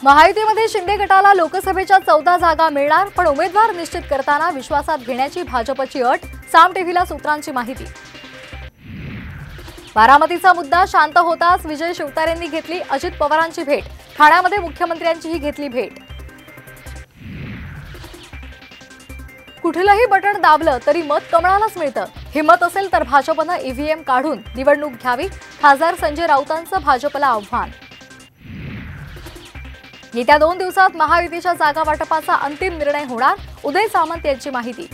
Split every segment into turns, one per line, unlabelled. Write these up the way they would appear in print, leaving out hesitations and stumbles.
महायुतीमध्ये शिंदे गटाला लोकसभेच्या 14 जागा मिळणार, पण उमेदवार निश्चित करताना विश्वासात घेण्याची भाजपची अट. साम टीव्हीला सूत्रांची माहिती. बारामतीचा मुद्दा शांत होताच विजय शिवतारेंनी घेतली अजित पवारांची भेट. ठाण्यामध्ये मुख्यमंत्र्यांचीही घेतली भेट. कुठलंही बटन दाबलं तरी मत कमळालाच मिळतं. हिम्मत असेल तर भाजपनं ईव्हीएम काढून निवडणूक घ्यावी. खासदार संजय राऊतांचं भाजपला आव्हान. येत्या 2 दिवसात महायुतीच्या जागा वाटपाचा अंतिम निर्णय होणार. उदय सामंत यांची माहिती.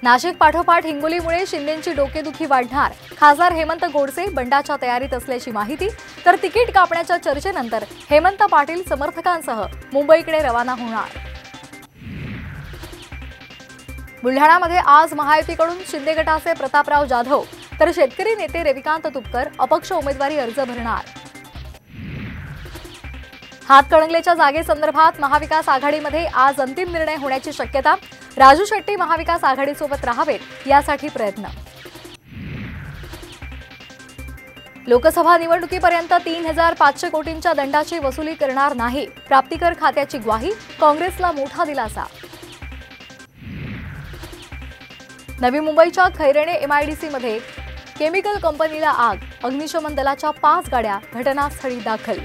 नाशिक पाठोपाठ हिंगोलीमुळे शिंदेंची डोकेदुखी वाढणार. खासदार हेमंत गोडसे बंडाच्या तयारीत असल्याची माहिती. तर तिकीट कापण्याच्या चर्चेनंतर हेमंत पाटील समर्थकांसह मुंबईकडे रवाना होणार. बुलढाण्यामध्ये आज महायुतीकडून शिंदे गटाचे प्रतापराव जाधव तर शेतकरी नेते रविकांत तुपकर अपक्ष उमेदवारी अर्ज भरणार. हातकणंगलेच्या जागेसंदर्भात महाविकास आघाडीमध्ये आज अंतिम निर्णय होण्याची शक्यता. राजू शेट्टी महाविकास आघाडीसोबत राहावेत यासाठी प्रयत्न. लोकसभा निवडणुकीपर्यंत 3500 कोटींच्या दंडाची वसुली करणार नाही. प्राप्तिकर खात्याची ग्वाही. काँग्रेसला मोठा दिलासा. नवी मुंबईच्या खैरेणे एमआयडीसीमध्ये केमिकल कंपनीला आग. अग्निशमन दलाच्या 5 गाड्या घटनास्थळी दाखल.